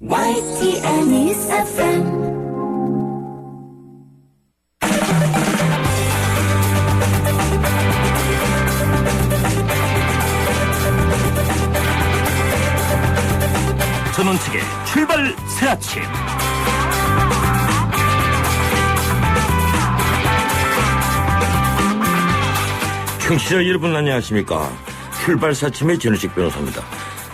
YTN News FM. 전원책의 출발 새아침. 청취자 여러분 안녕하십니까. 출발 새아침의 전원책 변호사입니다.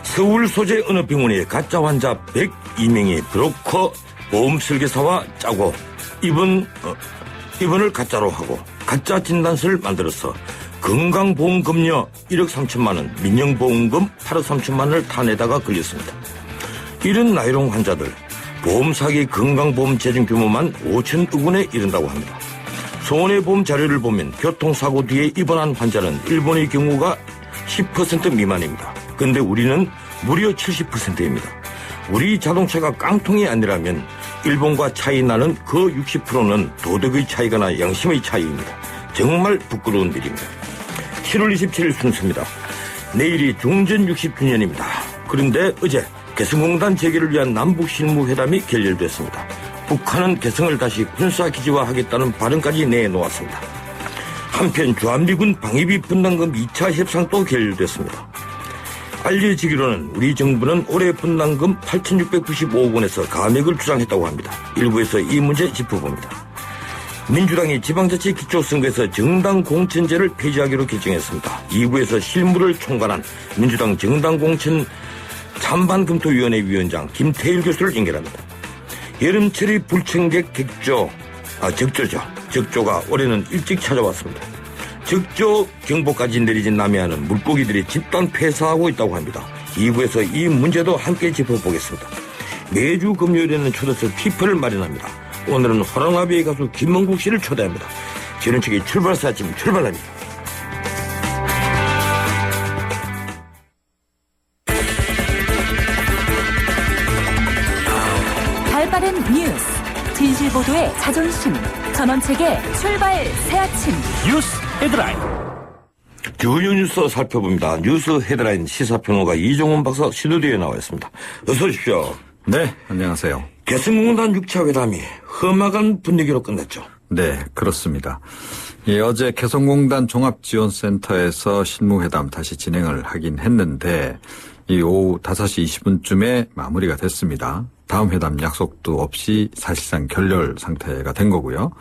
서울 소재 어느 병원에 가짜 환자 102명이 브로커 보험 설계사와 짜고 입원을 가짜로 하고 가짜 진단서를 만들어서 건강보험금료 1억 3천만 원, 민영보험금 8억 3천만 원을 타내다가 걸렸습니다. 이런 나이롱 환자들 보험 사기 건강보험 재정 규모만 5천억 원에 이른다고 합니다. 손해보험 자료를 보면 교통사고 뒤에 입원한 환자는 일본의 경우가 10% 미만입니다. 그런데 우리는 무려 70%입니다. 우리 자동차가 깡통이 아니라면 일본과 차이 나는 그 60%는 도덕의 차이거나 양심의 차이입니다. 정말 부끄러운 일입니다. 7월 27일 순서입니다. 내일이 종전 60주년입니다. 그런데 어제 개성공단 재개를 위한 남북실무회담이 결렬됐습니다. 북한은 개성을 다시 군사기지화하겠다는 발언까지 내놓았습니다. 한편 주한미군 방위비 분담금 2차 협상도 결렬됐습니다. 알려지기로는 우리 정부는 올해 분담금 8,695억 원에서 감액을 주장했다고 합니다. 일부에서 이 문제 짚어봅니다. 민주당이 지방자치 기초선거에서 정당 공천제를 폐지하기로 결정했습니다. 2부에서 실무를 총괄한 민주당 정당공천 찬반검토위원회 위원장 김태일 교수를 연결합니다. 여름철의 불청객 적조가 올해는 일찍 찾아왔습니다. 적조 경보까지 내리진 남해안은 물고기들이 집단 폐사하고 있다고 합니다. 2부에서 이 문제도 함께 짚어보겠습니다. 매주 금요일에는 초대석 피플을 마련합니다. 오늘은 호랑나비의 가수 김명국 씨를 초대합니다. 전원책의 출발사 지금 출발합니다. 발빠른 뉴스, 진실보도의 자존심, 전원책의 출발 새아침. 뉴스 헤드라인. 주요 뉴스 살펴봅니다. 뉴스 헤드라인 시사평론가 이종훈 박사 스튜디오에 나와 있습니다. 어서 오십시오. 네, 안녕하세요. 개성공단 6차 회담이 험악한 분위기로 끝났죠. 네, 그렇습니다. 어제 개성공단 종합지원센터에서 실무회담 다시 진행을 하긴 했는데 오후 5시 20분쯤에 마무리가 됐습니다. 다음 회담 약속도 없이 사실상 결렬 상태가 된 거고요.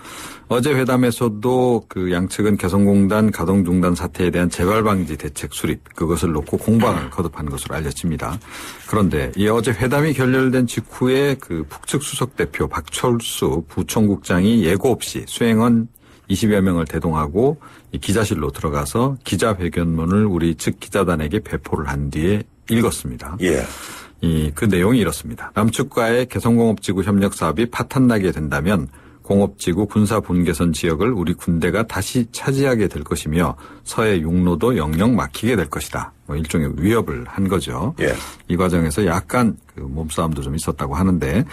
어제 회담에서도 그 양측은 개성공단 가동 중단 사태에 대한 재발방지 대책 수립, 그것을 놓고 공방을 거듭한 것으로 알려집니다. 그런데 이 어제 회담이 결렬된 직후에 그 북측 수석 대표 박철수 부총국장이 예고 없이 수행원 20여 명을 대동하고 이 기자실로 들어가서 기자회견문을 우리 측 기자단에게 배포를 한 뒤에 읽었습니다. 예. 그 내용이 이렇습니다. 남측과의 개성공업지구 협력 사업이 파탄나게 된다면 공업지구 군사 분계선 지역을 우리 군대가 다시 차지하게 될 것이며 서해 육로도 영영 막히게 될 것이다. 일종의 위협을 한 거죠. 예. 이 과정에서 약간 그 몸싸움도 좀 있었다고 하는데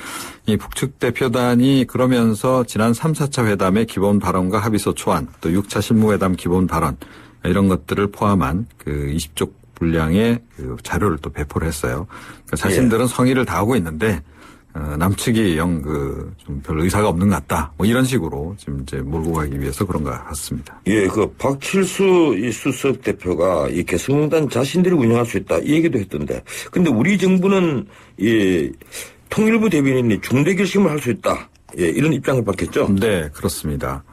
이 북측 대표단이 그러면서 지난 3, 4차 회담의 기본 발언과 합의서 초안 또 6차 실무회담 기본 발언 이런 것들을 포함한 그 20쪽 분량의 그 자료를 또 배포를 했어요. 그러니까 자신들은 성의를 다하고 있는데 남측이 좀 별 의사가 없는 것 같다. 이런 식으로 지금 이제 몰고 가기 위해서 그런 것 같습니다. 예, 박칠수 이 수석 대표가 이 개성공단 자신들이 운영할 수 있다 이 얘기도 했던데, 근데 우리 정부는 이 통일부 대변인이 중대 결심을 할 수 있다. 예, 이런 입장을 밝혔죠. 네, 그렇습니다.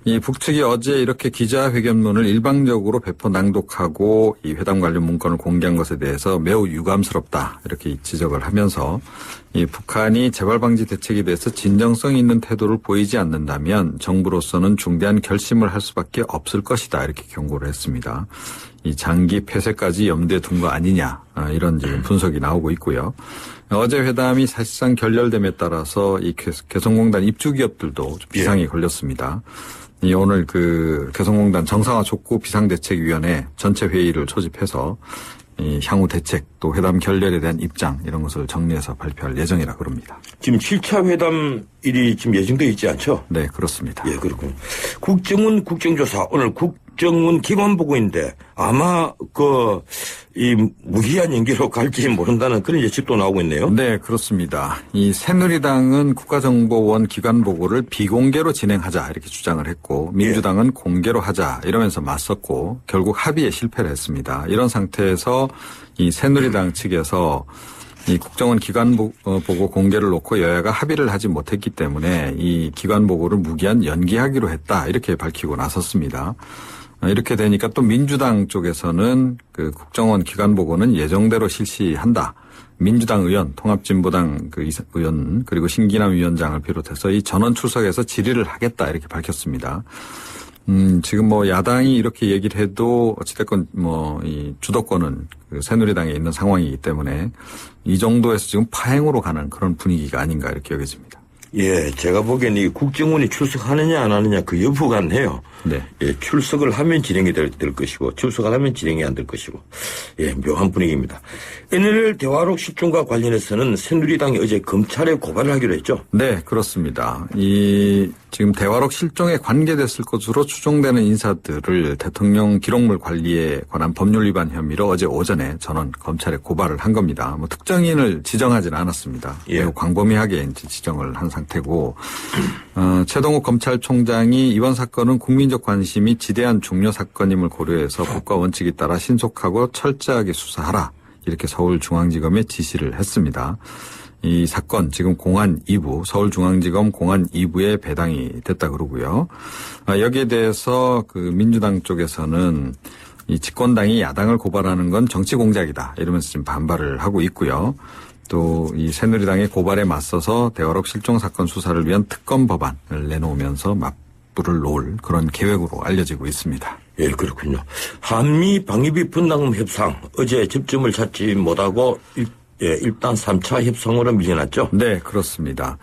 이 북측이 어제 이렇게 기자회견문을 일방적으로 배포 낭독하고 이 회담 관련 문건을 공개한 것에 대해서 매우 유감스럽다 이렇게 지적을 하면서 이 북한이 재발방지 대책에 대해서 진정성 있는 태도를 보이지 않는다면 정부로서는 중대한 결심을 할 수밖에 없을 것이다 이렇게 경고를 했습니다. 이 장기 폐쇄까지 염두에 둔 거 아니냐 이런 지금 분석이 나오고 있고요. 어제 회담이 사실상 결렬됨에 따라서 이 개성공단 입주기업들도 비상이 걸렸습니다. 오늘 그 개성공단 정상화 촉구 비상대책위원회 전체 회의를 소집해서 이 향후 대책 또 회담 결렬에 대한 입장 이런 것을 정리해서 발표할 예정이라 그럽니다. 지금 7차 회담일이 지금 예정되어 있지 않죠? 네, 그렇습니다. 예, 그렇군요. 국정원 국정조사 오늘 국정원 기관보고인데 아마 이 무기한 연기로 갈지 모른다는 그런 예측도 나오고 있네요. 네, 그렇습니다. 이 새누리당은 국가정보원 기관 보고를 비공개로 진행하자 이렇게 주장을 했고 민주당은 공개로 하자 이러면서 맞섰고 결국 합의에 실패를 했습니다. 이런 상태에서 이 새누리당 측에서 이 국정원 기관 보고 공개를 놓고 여야가 합의를 하지 못했기 때문에 이 기관 보고를 무기한 연기하기로 했다 이렇게 밝히고 나섰습니다. 이렇게 되니까 또 민주당 쪽에서는 그 국정원 기관 보고는 예정대로 실시한다. 민주당 의원, 통합진보당 그 의원 그리고 신기남 위원장을 비롯해서 이 전원 출석해서 질의를 하겠다 이렇게 밝혔습니다. 지금 뭐 야당이 이렇게 얘기를 해도 어찌됐건 뭐 이 주도권은 그 새누리당에 있는 상황이기 때문에 이 정도에서 지금 파행으로 가는 그런 분위기가 아닌가 이렇게 여겨집니다. 예, 제가 보기엔 이 국정원이 출석하느냐 안 하느냐 그 여부가 해요. 네. 예, 출석을 하면 진행이 될 것이고 출석을 하면 진행이 안 될 것이고 예, 묘한 분위기입니다. NLL 대화록 실종과 관련해서는 새누리당이 어제 검찰에 고발을 하기로 했죠. 네, 그렇습니다. 지금 대화록 실종에 관계됐을 것으로 추정되는 인사들을 대통령 기록물 관리에 관한 법률 위반 혐의로 어제 오전에 전원 검찰에 고발을 한 겁니다. 뭐 특정인을 지정하지는 않았습니다. 예. 매우 광범위하게 이제 지정을 한 상태고 최동욱 검찰총장이 이번 사건은 국민적 관심이 지대한 중요 사건임을 고려해서 법과 원칙에 따라 신속하고 철저하게 수사하라 이렇게 서울중앙지검에 지시를 했습니다. 이 사건 지금 공안 2부 서울중앙지검 공안 2부에 배당이 됐다 그러고요. 여기에 대해서 그 민주당 쪽에서는 이 집권당이 야당을 고발하는 건 정치 공작이다 이러면서 지금 반발을 하고 있고요. 또 이 새누리당의 고발에 맞서서 대화록 실종 사건 수사를 위한 특검 법안을 내놓으면서 맞불을 놓을 그런 계획으로 알려지고 있습니다. 예, 그렇군요. 한미 방위비 분담금 협상 어제 접점을 찾지 못하고 일단 3차 협상으로 밀려났죠? 네, 그렇습니다.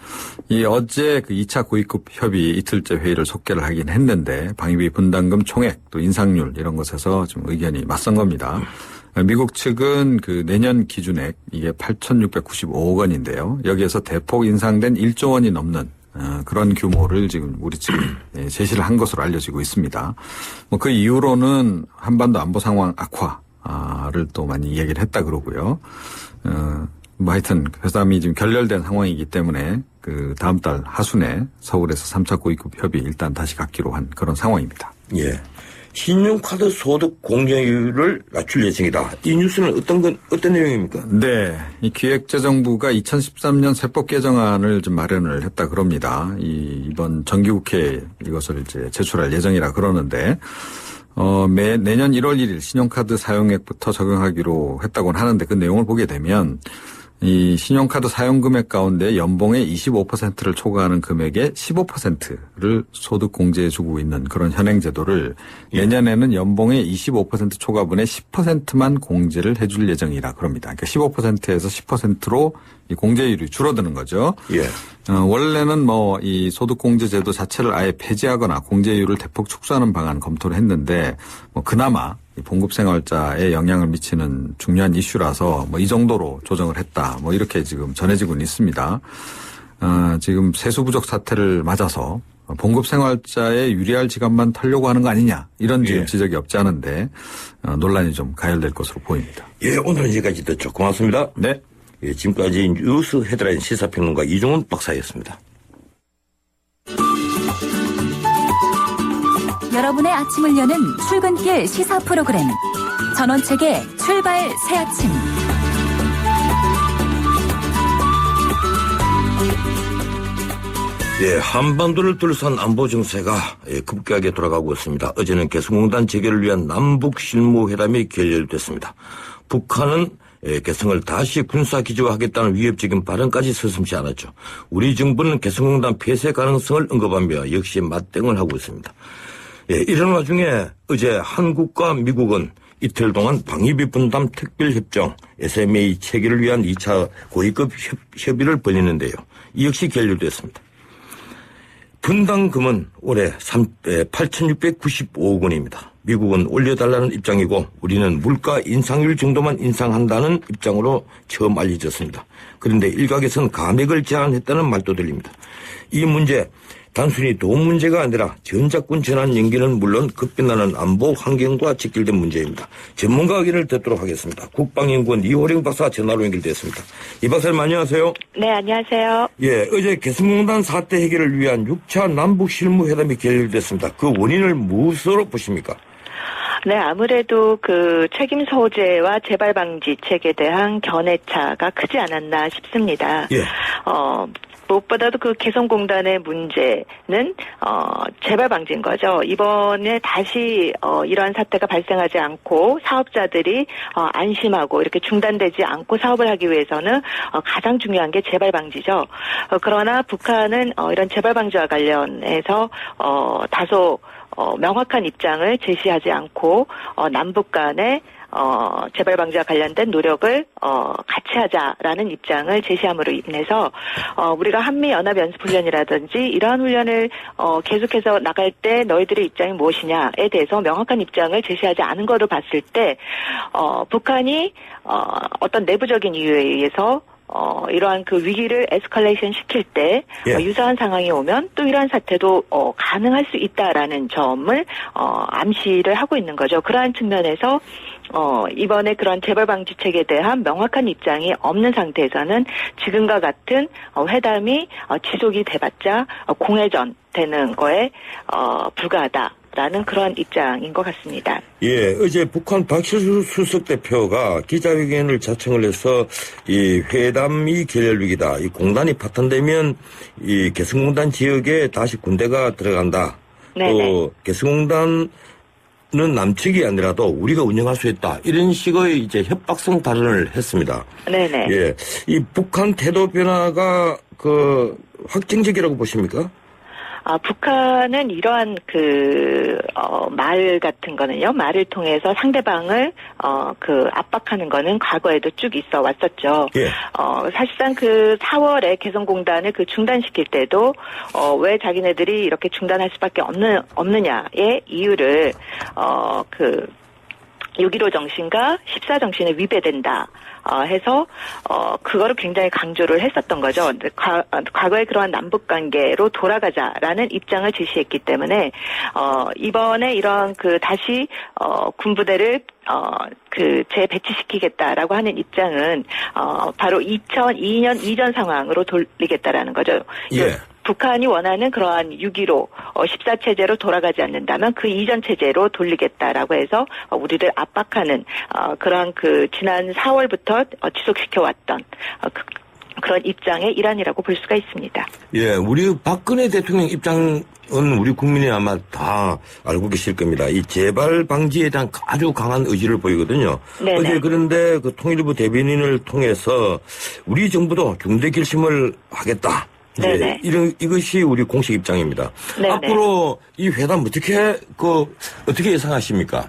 어제 그 2차 고위급 협의 이틀째 회의를 속개를 하긴 했는데 방위비 분담금 총액 또 인상률 이런 것에서 좀 의견이 맞선 겁니다. 미국 측은 그 내년 기준액 이게 8,695억 원인데요. 여기에서 대폭 인상된 1조 원이 넘는 그런 규모를 지금 우리 측이 제시를 한 것으로 알려지고 있습니다. 뭐 그 이후로는 한반도 안보 상황 악화를 또 많이 얘기를 했다 그러고요. 뭐 하여튼 회담이 지금 결렬된 상황이기 때문에 그 다음 달 하순에 서울에서 3차 고위급 협의 일단 다시 갖기로 한 그런 상황입니다. 예. 신용카드 소득 공제율을 낮출 예정이다. 이 뉴스는 어떤 내용입니까? 네. 이 기획재정부가 2013년 세법 개정안을 좀 마련을 했다 그럽니다. 이번 정기국회에 이것을 이제 제출할 예정이라 그러는데, 내년 1월 1일 신용카드 사용액부터 적용하기로 했다고는 하는데 그 내용을 보게 되면 이 신용카드 사용 금액 가운데 연봉의 25%를 초과하는 금액의 15%를 소득 공제해 주고 있는 그런 현행 제도를 내년에는 연봉의 25% 초과분의 10%만 공제를 해줄 예정이라 그럽니다. 그러니까 15%에서 10%로 이 공제율이 줄어드는 거죠. 예. 원래는 뭐 이 소득 공제 제도 자체를 아예 폐지하거나 공제율을 대폭 축소하는 방안 검토를 했는데 뭐 그나마 봉급 생활자에 영향을 미치는 중요한 이슈라서 뭐 이 정도로 조정을 했다. 뭐 이렇게 지금 전해지고는 있습니다. 지금 세수 부족 사태를 맞아서 봉급 생활자의 유리할 지갑만 털려고 하는 거 아니냐 이런 지금 지적이 없지 않은데 논란이 좀 가열될 것으로 보입니다. 예, 오늘은 여기까지 듣죠. 고맙습니다. 네. 예, 지금까지 뉴스 헤드라인 시사평론가 이종훈 박사였습니다. 여러분의 아침을 여는 출근길 시사 프로그램 전원책의 출발 새아침. 예, 한반도를 둘러싼 안보 정세가 급격하게 돌아가고 있습니다. 어제는 개성공단 재개를 위한 남북 실무회담이 결렬됐습니다. 북한은 개성을 다시 군사기지화하겠다는 위협적인 발언까지 서슴지 않았죠. 우리 정부는 개성공단 폐쇄 가능성을 언급하며 역시 맞대응을 하고 있습니다. 예, 이런 와중에 어제 한국과 미국은 이틀 동안 방위비 분담 특별협정 SMA 체결을 위한 2차 고위급 협의를 벌이는데요. 이 역시 결렬됐습니다. 분담금은 올해 8,695억 원입니다. 미국은 올려달라는 입장이고 우리는 물가 인상률 정도만 인상한다는 입장으로 처음 알려졌습니다. 그런데 일각에선 감액을 제한했다는 말도 들립니다. 이 문제 단순히 돈 문제가 아니라 전작권 전환 연기는 물론 급변하는 안보 환경과 직결된 문제입니다. 전문가 의견을 듣도록 하겠습니다. 국방연구원 이호령 박사 전화로 연결됐습니다. 이 박사님 안녕하세요. 네, 안녕하세요. 예, 어제 개성공단 사태 해결을 위한 6차 남북 실무회담이 결렬됐습니다. 그 원인을 무엇으로 보십니까? 네, 아무래도 그 책임 소재와 재발 방지책에 대한 견해차가 크지 않았나 싶습니다. 예. 무엇보다도 그 개성공단의 문제는 재발 방지인 거죠. 이번에 다시 이러한 사태가 발생하지 않고 사업자들이 안심하고 이렇게 중단되지 않고 사업을 하기 위해서는 가장 중요한 게 재발 방지죠. 그러나 북한은 이런 재발 방지와 관련해서 다소 명확한 입장을 제시하지 않고 남북 간의 재발 방지와 관련된 노력을 같이 하자라는 입장을 제시함으로 인해서 우리가 한미 연합 연습 훈련이라든지 이러한 훈련을 계속해서 나갈 때 너희들의 입장이 무엇이냐에 대해서 명확한 입장을 제시하지 않은 것으로 봤을 때 북한이 어떤 내부적인 이유에 의해서 이러한 그 위기를 에스컬레이션 시킬 때 예. 유사한 상황이 오면 또 이러한 사태도 가능할 수 있다라는 점을 암시를 하고 있는 거죠. 그러한 측면에서 이번에 그런 재발 방지책에 대한 명확한 입장이 없는 상태에서는 지금과 같은 회담이 지속이 돼봤자 공회전 되는 거에 불과하다라는 그런 입장인 것 같습니다. 예, 어제 북한 박철수 수석 대표가 기자회견을 자청을 해서 이 회담이 결렬 위기다. 이 공단이 파탄되면 이 개성공단 지역에 다시 군대가 들어간다. 네네. 또 개성공단은 남측이 아니라도 우리가 운영할 수 있다. 이런 식의 이제 협박성 발언을 했습니다. 네네. 예, 이 북한 태도 변화가 그 확정적이라고 보십니까? 북한은 이러한 말 같은 거는요, 말을 통해서 상대방을, 압박하는 거는 과거에도 쭉 있어 왔었죠. 예. 사실상 4월에 개성공단을 중단시킬 때도, 왜 자기네들이 이렇게 중단할 수밖에 없느냐의 이유를, 6.15 정신과 14 정신에 위배된다. 해서 그거를 굉장히 강조를 했었던 거죠. 과거에 그러한 남북 관계로 돌아가자라는 입장을 제시했기 때문에 이번에 이런 다시 군부대를 재배치시키겠다라고 하는 입장은 바로 2002년 이전 상황으로 돌리겠다라는 거죠. 예. 북한이 원하는 그러한 6.15 14체제로 돌아가지 않는다면 그 이전 체제로 돌리겠다라고 해서 우리를 압박하는 그러한 지난 4월부터 지속시켜왔던 그런 입장의 일환이라고 볼 수가 있습니다. 예, 우리 박근혜 대통령 입장은 우리 국민이 아마 다 알고 계실 겁니다. 이 재발 방지에 대한 아주 강한 의지를 보이거든요. 네네. 어제 그런데 통일부 대변인을 통해서 우리 정부도 중대 결심을 하겠다. 네네. 이것이 우리 공식 입장입니다. 네네. 앞으로 이 회담 어떻게 예상하십니까?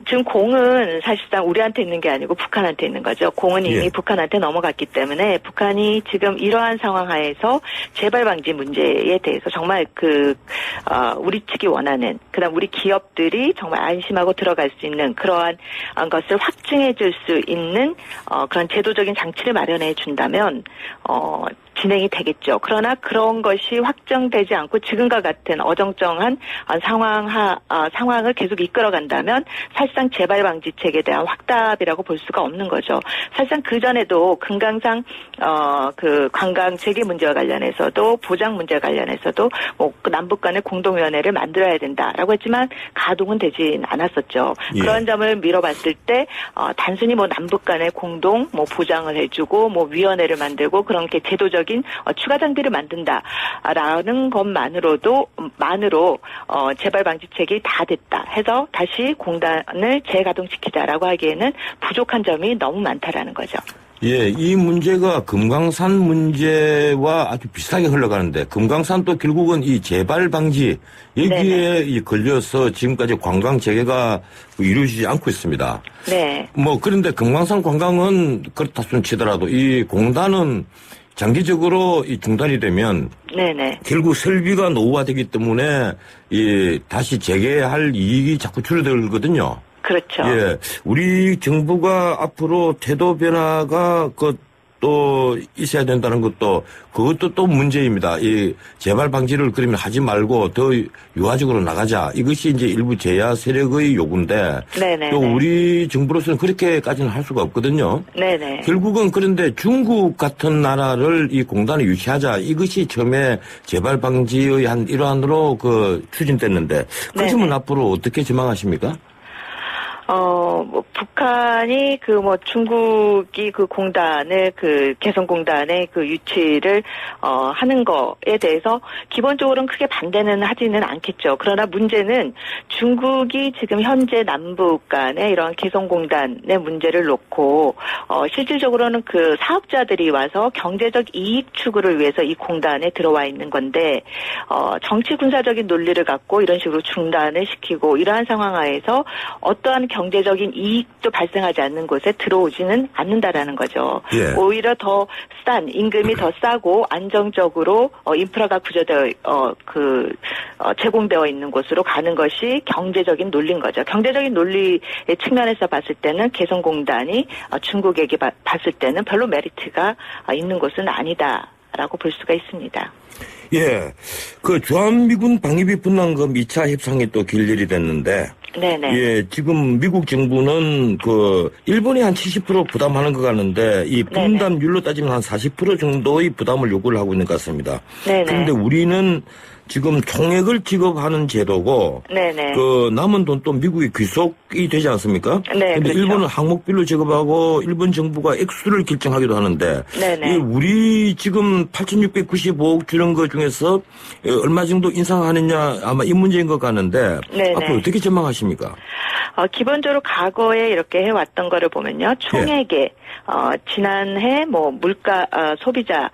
지금 공은 사실상 우리한테 있는 게 아니고 북한한테 있는 거죠. 공은 이미 예. 북한한테 넘어갔기 때문에 북한이 지금 이러한 상황 하에서 재발 방지 문제에 대해서 정말 우리 측이 원하는, 그다음 우리 기업들이 정말 안심하고 들어갈 수 있는 그러한 것을 확증해 줄 수 있는 그런 제도적인 장치를 마련해 준다면 진행이 되겠죠. 그러나 그런 것이 확정되지 않고 지금과 같은 어정쩡한 상황을 계속 이끌어간다면 사실상 재발 방지책에 대한 확답이라고 볼 수가 없는 거죠. 사실상 그 전에도 금강산 관광 재개 문제와 관련해서도 보장 문제와 관련해서도 남북 간의 공동위원회를 만들어야 된다라고 했지만 가동은 되진 않았었죠. 예. 그런 점을 미뤄봤을 때 단순히 남북 간의 공동 보장을 해주고 위원회를 만들고 그런 게 제도적 추가 장비를 만든다라는 것만으로 재발 방지책이 다 됐다 해서 다시 공단을 재가동시키자라고 하기에는 부족한 점이 너무 많다라는 거죠. 예, 이 문제가 금강산 문제와 아주 비슷하게 흘러가는데 금강산도 결국은 이 재발 방지 여기에 걸려서 지금까지 관광 재개가 이루어지지 않고 있습니다. 네. 그런데 금강산 관광은 그렇다 손 치더라도 이 공단은 장기적으로 이 중단이 되면 네네. 결국 설비가 노후화되기 때문에 다시 재개할 이익이 자꾸 줄어들거든요. 그렇죠. 예, 우리 정부가 앞으로 태도 변화가 또 있어야 된다는 것도 그것도 또 문제입니다. 이 재발 방지를 그러면 하지 말고 더 유화적으로 나가자. 이것이 이제 일부 제야 세력의 요구인데 네네. 또 우리 정부로서는 그렇게까지는 할 수가 없거든요. 네네. 결국은 그런데 중국 같은 나라를 이 공단에 유치하자. 이것이 처음에 재발 방지의 한 일환으로 추진됐는데 그 점은 앞으로 어떻게 전망하십니까? 뭐 북한이 중국이 공단을 개성공단의 유치를 하는 거에 대해서 기본적으로는 크게 반대는 하지는 않겠죠. 그러나 문제는 중국이 지금 현재 남북 간의 이런 개성공단의 문제를 놓고 실질적으로는 사업자들이 와서 경제적 이익 추구를 위해서 이 공단에 들어와 있는 건데 정치 군사적인 논리를 갖고 이런 식으로 중단을 시키고 이러한 상황 하에서 어떠한 경제적인 이익도 발생하지 않는 곳에 들어오지는 않는다라는 거죠. 예. 오히려 더 싼 임금이 더 싸고 안정적으로 인프라가 구조되어 제공되어 있는 곳으로 가는 것이 경제적인 논리인 거죠. 경제적인 논리의 측면에서 봤을 때는 개성공단이 중국에게 봤을 때는 별로 메리트가 있는 곳은 아니다라고 볼 수가 있습니다. 예. 주한미군 방위비 분담금 2차 협상이 또 결렬이 됐는데. 네네. 예, 지금 미국 정부는 일본이 한 70% 부담하는 것 같는데 이 분담률로 따지면 한 40% 정도의 부담을 요구를 하고 있는 것 같습니다. 네네. 그런데 우리는 지금 총액을 지급하는 제도고 네네. 남은 돈 또 미국이 귀속이 되지 않습니까? 네. 근데 그렇죠. 일본은 항목별로 지급하고 일본 정부가 액수를 결정하기도 하는데 네네. 우리 지금 8,695억 주는 것 중에서 얼마 정도 인상하느냐 아마 이 문제인 것 같는데 네네. 앞으로 어떻게 전망하십니까? 기본적으로 과거에 이렇게 해왔던 거를 보면요. 총액에 지난해 물가 소비자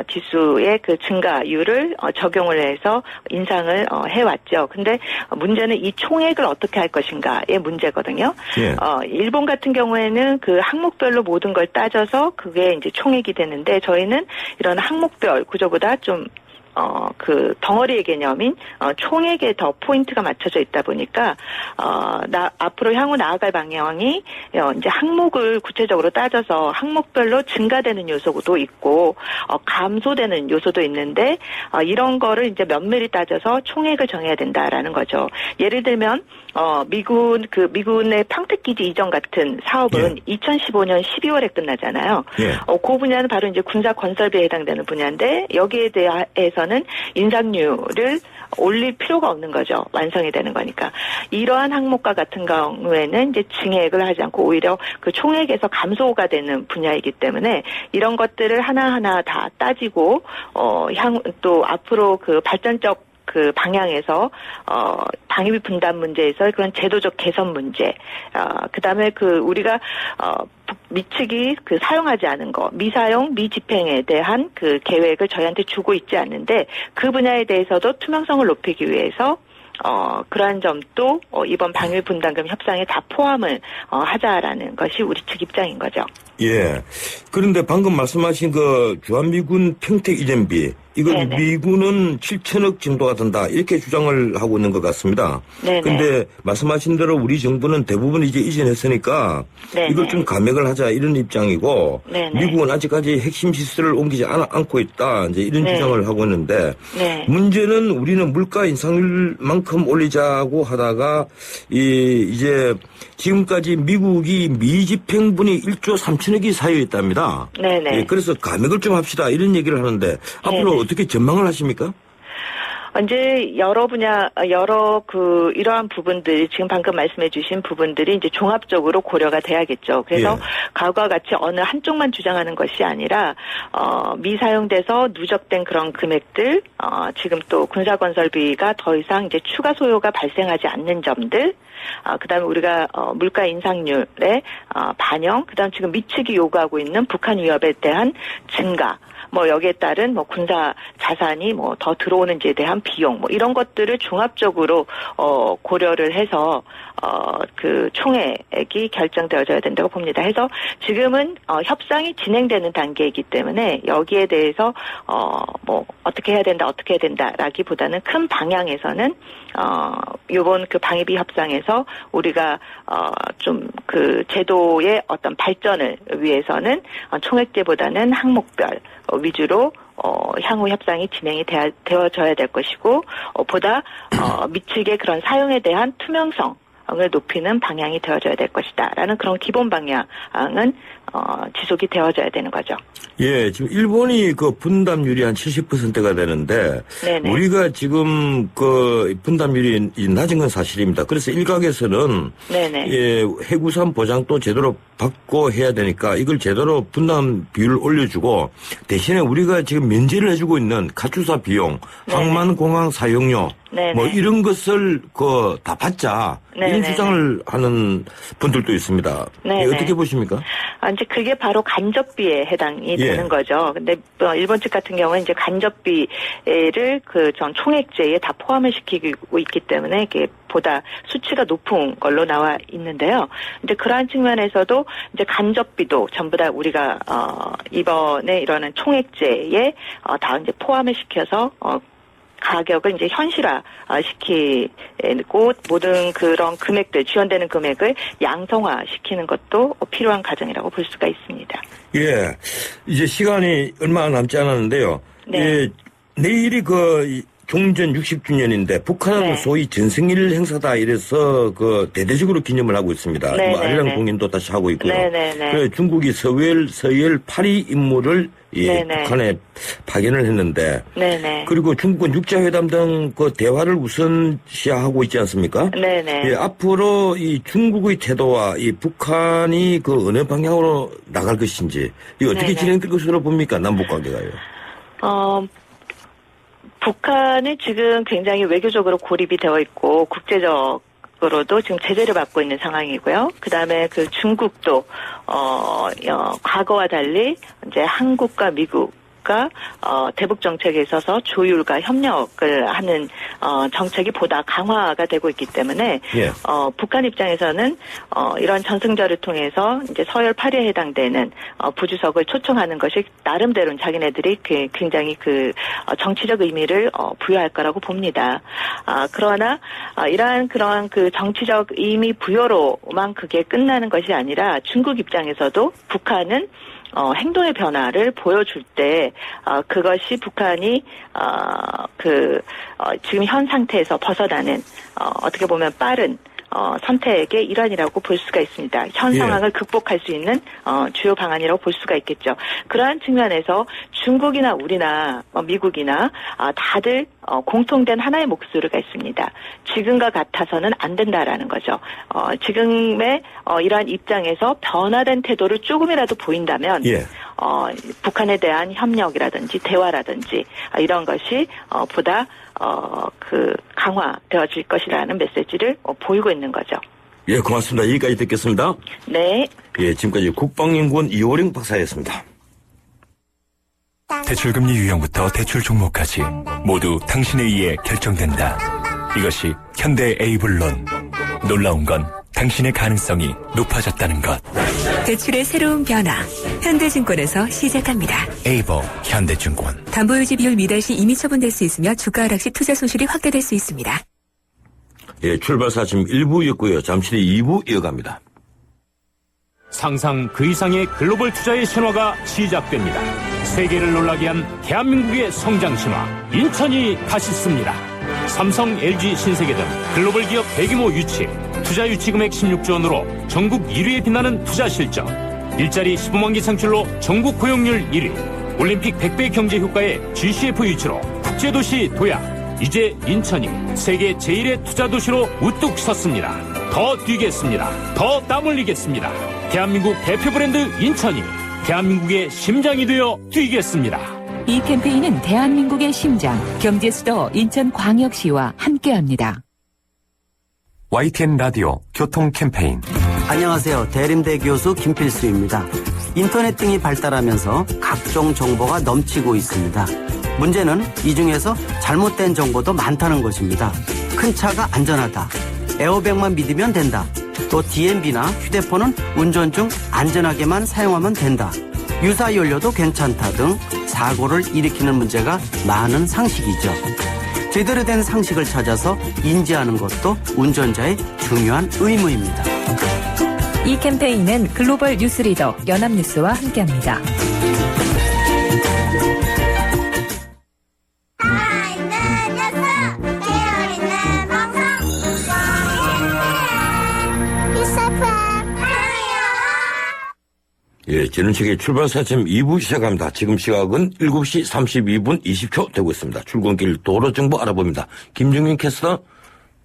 지수의 증가율을 적용을 해서 인상을 해왔죠. 근데 문제는 이 총액을 어떻게 할 것인가의 문제거든요. 예. 일본 같은 경우에는 항목별로 모든 걸 따져서 그게 이제 총액이 되는데 저희는 이런 항목별 구조보다 좀 덩어리의 개념인 총액에 더 포인트가 맞춰져 있다 보니까 앞으로 향후 나아갈 방향이 이제 항목을 구체적으로 따져서 항목별로 증가되는 요소도 있고 감소되는 요소도 있는데 이런 거를 이제 면밀히 따져서 총액을 정해야 된다라는 거죠. 예를 들면 미군의 평택기지 이전 같은 사업은 2015년 12월에 끝나잖아요. 예. 그 분야는 바로 이제 군사 건설비에 해당되는 분야인데 여기에 대해서는 인상률을 올릴 필요가 없는 거죠. 완성이 되는 거니까. 이러한 항목과 같은 경우에는 이제 증액을 하지 않고 오히려 총액에서 감소가 되는 분야이기 때문에 이런 것들을 하나하나 다 따지고 또 앞으로 발전적 방향에서 방위비 분담 문제에서 그런 제도적 개선 문제, 그다음에 우리가 미측이 사용하지 않은 거, 미사용, 미집행에 대한 계획을 저희한테 주고 있지 않는데 그 분야에 대해서도 투명성을 높이기 위해서 그러한 점도 이번 방위비 분담금 협상에 다 포함을 하자라는 것이 우리 측 입장인 거죠. 예. 그런데 방금 말씀하신 주한미군 평택 이전비, 이건 네네. 미군은 7천억 정도가 든다. 이렇게 주장을 하고 있는 것 같습니다. 네네. 그런데 말씀하신 대로 우리 정부는 대부분 이제 이전했으니까 네네. 이걸 좀 감액을 하자 이런 입장이고 네네. 미국은 아직까지 핵심 시설을 옮기지 않고 있다. 이제 이런 네. 주장을 하고 있는데 네. 문제는 우리는 물가 인상률만큼 올리자고 하다가 이제 지금까지 미국이 미집행분이 1조 3천억이 쌓여 있답니다. 네네. 예, 그래서 감액을 좀 합시다 이런 얘기를 하는데 앞으로 네네. 어떻게 전망을 하십니까? 이제 여러 분야, 이러한 부분들이 지금 방금 말씀해 주신 부분들이 이제 종합적으로 고려가 돼야겠죠. 그래서 예. 과거와 같이 어느 한쪽만 주장하는 것이 아니라, 미사용돼서 누적된 그런 금액들, 지금 또 군사건설비가 더 이상 이제 추가 소요가 발생하지 않는 점들, 그다음에 우리가 물가 인상률의 반영, 그다음 지금 미측이 요구하고 있는 북한 위협에 대한 증가, 여기에 따른 군사 자산이 더 들어오는지에 대한 어떤 비용 뭐 이런 것들을 종합적으로 고려를 해서 그 총액이 결정되어져야 된다고 봅니다. 해서 지금은 협상이 진행되는 단계이기 때문에 여기에 대해서 뭐 어떻게 해야 된다라기보다는 큰 방향에서는 요번 그 방위비 협상에서 우리가 좀 그 제도의 어떤 발전을 위해서는 총액제보다는 항목별 위주로 향후 협상이 진행이 되어져야 될 것이고 보다 미치게 그런 사용에 대한 투명성을 높이는 방향이 되어져야 될 것이다라는 그런 기본 방향은 지속이 되어져야 되는 거죠. 예, 지금 일본이 그 분담률이 한 70%가 되는데 네네. 우리가 지금 그 분담률이 낮은 건 사실입니다. 그래서 일각에서는 네네. 예, 해구산 보장도 제대로 받고 해야 되니까 이걸 제대로 분담 비율을 올려주고 대신에 우리가 지금 면제를 해주고 있는 가축사 비용, 네네. 항만공항 사용료 네네. 뭐 이런 것을 그 다 받자 이런 네네. 주장을 하는 분들도 있습니다. 네네. 예, 어떻게 보십니까? 이제 그게 바로 간접비에 해당이 되는 거죠. 근데 일본 측 같은 경우는 이제 간접비를 그 전 총액제에 다 포함을 시키고 있기 때문에 이게 보다 수치가 높은 걸로 나와 있는데요. 이제 그러한 측면에서도 이제 간접비도 전부 다 우리가 이번에 이러는 총액제에 다 이제 포함을 시켜서 가격을 이제 현실화 시키고 모든 그런 금액들 지원되는 금액을 양성화 시키는 것도 필요한 과정이라고 볼 수가 있습니다. 예, 이제 시간이 얼마 남지 않았는데요. 네. 예, 내일이 그 종전 60주년인데 북한은 네. 소위 전승일 행사다 이래서 그 대대적으로 기념을 하고 있습니다. 네, 뭐 아리랑 네, 네. 공연도 다시 하고 있고요. 네, 네, 네. 그래, 중국이 서열 8위 임무를 네, 네. 북한에 파견을 했는데 네네. 그리고 중국은 육자회담 등 그 대화를 우선시하고 있지 않습니까? 네네. 예, 앞으로 이 중국의 태도와 이 북한이 그 어느 방향으로 나갈 것인지 이 어떻게 네네. 진행될 것으로 봅니까? 남북 관계가요. 북한은 지금 굉장히 외교적으로 고립이 되어 있고 국제적으로도 지금 제재를 받고 있는 상황이고요. 그다음에 그 중국도 과거와 달리 이제 한국과 미국과 대북 정책에 있어서 조율과 협력을 하는 정책이 보다 강화가 되고 있기 때문에 예. 북한 입장에서는 이런 전승절을 통해서 이제 서열 8위에 해당되는 부주석을 초청하는 것이 나름대로는 자기네들이 굉장히 그 정치적 의미를 부여할 거라고 봅니다. 그러나 이러한 그러한 그 정치적 의미 부여로만 그게 끝나는 것이 아니라 중국 입장에서도 북한은 행동의 변화를 보여줄 때, 그것이 북한이, 지금 현 상태에서 벗어나는, 어떻게 보면 빠른, 선택의 일환이라고 볼 수가 있습니다. 현 상황을 극복할 수 있는 주요 방안이라고 볼 수가 있겠죠. 그러한 측면에서 중국이나 우리나 미국이나 다들 공통된 하나의 목소리가 있습니다. 지금과 같아서는 안 된다라는 거죠. 지금의 이러한 입장에서 변화된 태도를 조금이라도 보인다면 북한에 대한 협력이라든지 대화라든지 이런 것이 보다 강화되어질 것이라는 메시지를 보이고 있는 거죠. 예, 고맙습니다. 여기까지 듣겠습니다. 네. 예, 지금까지 국방연구원 이호령 박사였습니다. 대출금리 유형부터 대출 종목까지 모두 당신에 의해 결정된다. 이것이 현대 에이블론. 놀라운 건 당신의 가능성이 높아졌다는 것. 대출의 새로운 변화. 현대증권에서 시작합니다. 에이버 현대증권. 담보유지 비율 미달 시 이미 처분될 수 있으며 주가 하락 시 투자 손실이 확대될 수 있습니다. 예, 출발사 지금 1부였고요. 잠시 뒤 2부 이어갑니다. 상상 그 이상의 글로벌 투자의 신화가 시작됩니다. 세계를 놀라게 한 대한민국의 성장 신화. 인천이 다시 씁니다. 삼성, LG, 신세계 등 글로벌 기업 대규모 유치, 투자 유치 금액 16조 원으로 전국 1위에 빛나는 투자 실적, 일자리 15만 개 창출로 전국 고용률 1위, 올림픽 100배 경제 효과의 GCF 유치로 국제도시 도약. 이제 인천이 세계 제1의 투자 도시로 우뚝 섰습니다. 더 뛰겠습니다. 더 땀 흘리겠습니다. 대한민국 대표 브랜드 인천이 대한민국의 심장이 되어 뛰겠습니다. 이 캠페인은 대한민국의 심장, 경제수도 인천광역시와 함께합니다. YTN 라디오 교통 캠페인. 안녕하세요. 대림대 교수 김필수입니다. 인터넷 등이 발달하면서 각종 정보가 넘치고 있습니다. 문제는 이 중에서 잘못된 정보도 많다는 것입니다. 큰 차가 안전하다. 에어백만 믿으면 된다. 또 DMB나 휴대폰은 운전 중 안전하게만 사용하면 된다. 유사 연료도 괜찮다 등 사고를 일으키는 문제가 많은 상식이죠. 제대로 된 상식을 찾아서 인지하는 것도 운전자의 중요한 의무입니다. 이 캠페인은 글로벌 뉴스리더 연합뉴스와 함께합니다. 예, 지는책의 출발사 지금 2부 시작합니다. 지금 시각은 7시 32분 20초 되고 있습니다. 출근길 도로정보 알아봅니다. 김정민 캐스터.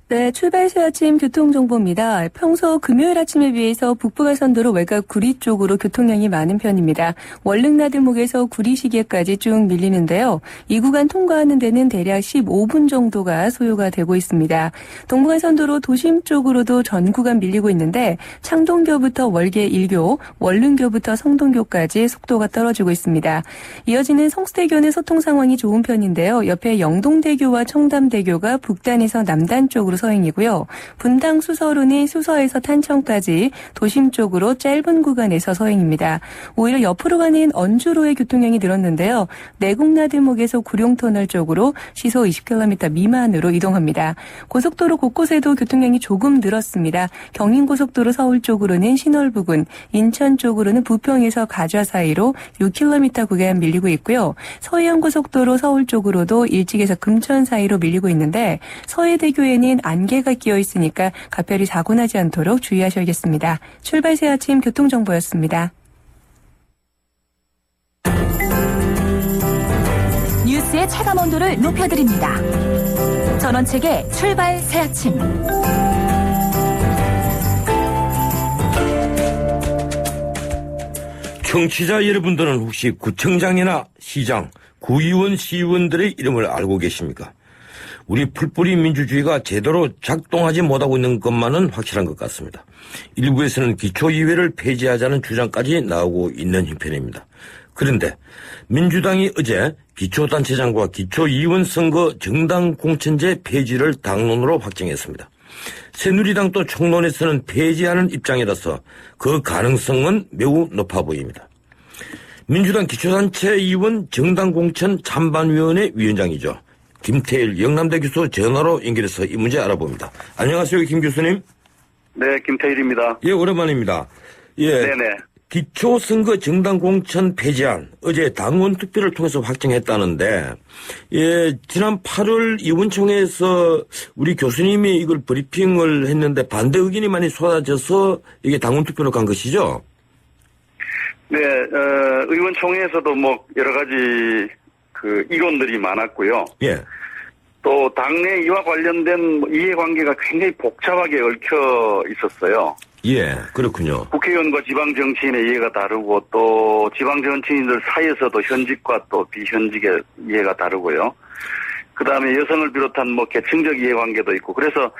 네, 출발시 아침 교통정보입니다. 평소 금요일 아침에 비해서 북부가선도로 외곽 구리 쪽으로 교통량이 많은 편입니다. 월릉나들목에서 구리시계까지 쭉 밀리는데요. 이 구간 통과하는 데는 대략 15분 정도가 소요가 되고 있습니다. 동부가선도로 도심 쪽으로도 전 구간 밀리고 있는데 창동교부터 월계 1교, 월릉교부터 성동교까지 속도가 떨어지고 있습니다. 이어지는 성수대교는 소통 상황이 좋은 편인데요. 옆에 영동대교와 청담대교가 북단에서 남단 쪽으로 서행이고요. 분당 수서로는 수서에서 탄천까지 도심 쪽으로 짧은 구간에서 서행입니다. 오히려 옆으로 가는 언주로의 교통량이 늘었는데요. 내곡나들목에서 구룡터널 쪽으로 시속 20km 미만으로 이동합니다. 고속도로 곳곳에도 교통량이 조금 늘었습니다. 경인고속도로 서울 쪽으로는 신월 부근, 인천 쪽으로는 부평에서 가좌 사이로 6km 구간 밀리고 있고요. 서해안고속도로 서울 쪽으로도 일찍에서 금천 사이로 밀리고 있는데 서해대교에는 안개가 끼어 있으니까 각별히 사고 나지 않도록 주의하셔야겠습니다. 출발새 아침 교통정보였습니다. 뉴스의 체감 온도를 높여드립니다. 전원책의 출발 새 아침. 청취자 여러분들은 혹시 구청장이나 시장, 구의원, 시의원들의 이름을 알고 계십니까? 우리 풀뿌리 민주주의가 제대로 작동하지 못하고 있는 것만은 확실한 것 같습니다. 일부에서는 기초의회를 폐지하자는 주장까지 나오고 있는 형편입니다. 그런데 민주당이 어제 기초단체장과 기초의원 선거 정당 공천제 폐지를 당론으로 확정했습니다. 새누리당도 총론에서는 폐지하는 입장이라서 그 가능성은 매우 높아 보입니다. 민주당 기초단체의원 정당공천 찬반위원회 위원장이죠. 김태일 영남대 교수 전화로 연결해서 이 문제 알아봅니다. 안녕하세요, 김 교수님. 네, 김태일입니다. 예, 오랜만입니다. 예. 네네. 기초선거 정당공천 폐지안 어제 당원 투표를 통해서 확정했다는데, 예, 지난 8월 의원총회에서 우리 교수님이 이걸 브리핑을 했는데 반대 의견이 많이 쏟아져서 이게 당원 투표로 간 것이죠? 네, 의원총회에서도 뭐 여러 가지 그 이론들이 많았고요. 예. 또 당내 이와 관련된 이해관계가 굉장히 복잡하게 얽혀 있었어요. 예, 그렇군요. 국회의원과 지방정치인의 이해가 다르고 또 지방정치인들 사이에서도 현직과 또 비현직의 이해가 다르고요. 그다음에 여성을 비롯한 뭐 계층적 이해관계도 있고 그래서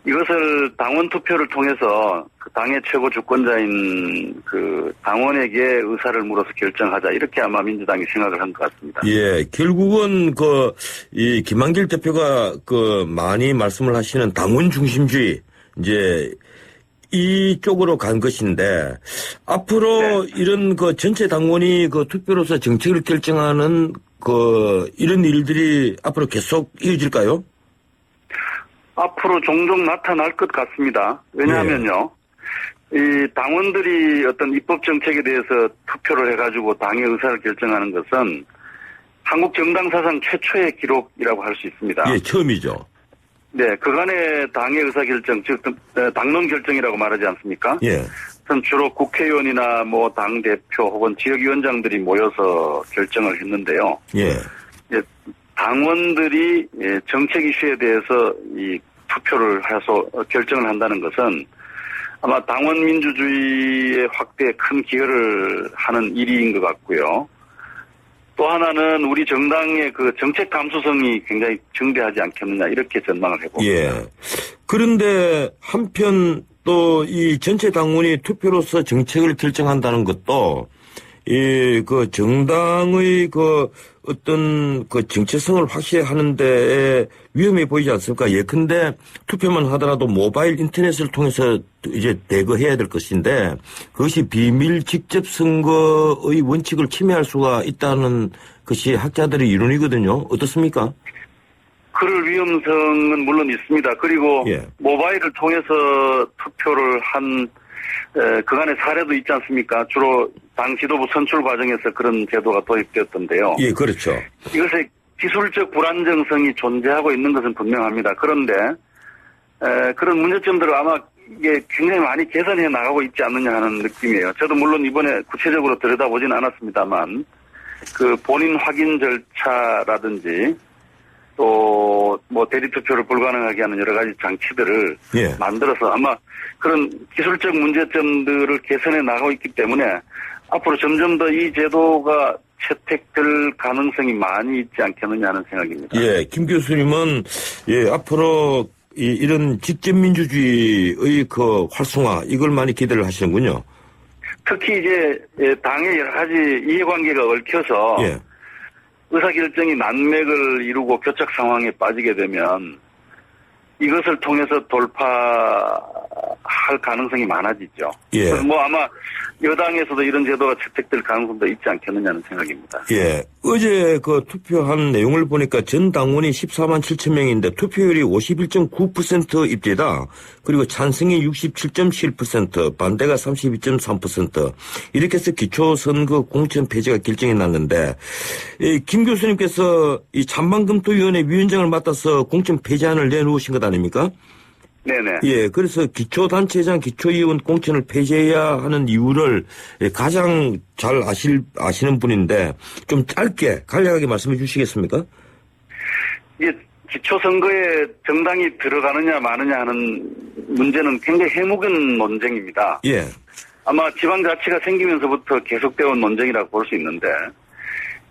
이것을 당원 투표를 통해서 그 당의 최고 주권자인 그 당원에게 의사를 물어서 결정하자 이렇게 아마 민주당이 생각을 한 것 같습니다. 예, 결국은 이 김한길 대표가 많이 말씀을 하시는 당원 중심주의 이제 이쪽으로 간 것인데 앞으로 네. 이런 전체 당원이 투표로서 정책을 결정하는 이런 일들이 앞으로 계속 이어질까요? 앞으로 종종 나타날 것 같습니다. 왜냐하면요. 이 당원들이 어떤 입법 정책에 대해서 투표를 해가지고 당의 의사를 결정하는 것은 한국 정당 사상 최초의 기록이라고 할 수 있습니다. 예, 처음이죠. 네, 그간의 당의 의사결정, 즉 당론 결정이라고 말하지 않습니까? 예. 주로 국회의원이나 뭐 당대표 혹은 지역위원장들이 모여서 결정을 했는데요. 예. 당원들이 정책 이슈에 대해서 이 투표를 해서 결정을 한다는 것은 아마 당원 민주주의의 확대에 큰 기여를 하는 일인 것 같고요. 또 하나는 우리 정당의 그 정책 감수성이 굉장히 증대하지 않겠느냐 이렇게 전망을 해봅니다. 예. 그런데 한편 또 이 전체 당원이 투표로서 정책을 결정한다는 것도 그 정당의 그 어떤 그 정체성을 확실하는데 위험해 보이지 않습니까? 예컨대 투표만 하더라도 모바일 인터넷을 통해서 이제 대거해야 될 것인데 그것이 비밀 직접 선거의 원칙을 침해할 수가 있다는 것이 학자들의 이론이거든요. 어떻습니까? 그럴 위험성은 물론 있습니다. 그리고 예. 모바일을 통해서 투표를 한 그간의 사례도 있지 않습니까? 주로 당 지도부 선출 과정에서 그런 제도가 도입되었던데요. 예, 그렇죠. 이것의 기술적 불안정성이 존재하고 있는 것은 분명합니다. 그런데 그런 문제점들을 아마 이게 굉장히 많이 개선해 나가고 있지 않느냐 하는 느낌이에요. 저도 물론 이번에 구체적으로 들여다보진 않았습니다만 그 본인 확인 절차라든지 또 뭐 대리투표를 불가능하게 하는 여러 가지 장치들을 예. 만들어서 아마 그런 기술적 문제점들을 개선해 나가고 있기 때문에 앞으로 점점 더 이 제도가 채택될 가능성이 많이 있지 않겠느냐 하는 생각입니다. 예, 김 교수님은 예, 앞으로 이런 직접민주주의의 그 활성화 이걸 많이 기대를 하시는군요. 특히 이제 당의 여러 가지 이해관계가 얽혀서 예. 의사결정이 난맥을 이루고 교착 상황에 빠지게 되면 이것을 통해서 돌파할 가능성이 많아지죠. 예. 뭐 아마 여당에서도 이런 제도가 채택될 가능성도 있지 않겠느냐는 생각입니다. 예. 어제 그 투표한 내용을 보니까 전 당원이 14만 7천 명인데 투표율이 51.9% 입지다. 그리고 찬성이 67.7%, 반대가 32.3%. 이렇게 해서 기초선거 공천 폐지가 결정이 났는데 김 교수님께서 이 찬반검토위원회 위원장을 맡아서 공천 폐지안을 내놓으신 것 아닙니까? 네네. 예, 그래서 기초단체장, 기초위원 공천을 폐지해야 하는 이유를 가장 잘 아시는 분인데 좀 짧게 간략하게 말씀해 주시겠습니까? 이게 기초선거에 정당이 들어가느냐 마느냐 하는 문제는 굉장히 해묵은 논쟁입니다. 예. 아마 지방자치가 생기면서부터 계속되어 온 논쟁이라고 볼 수 있는데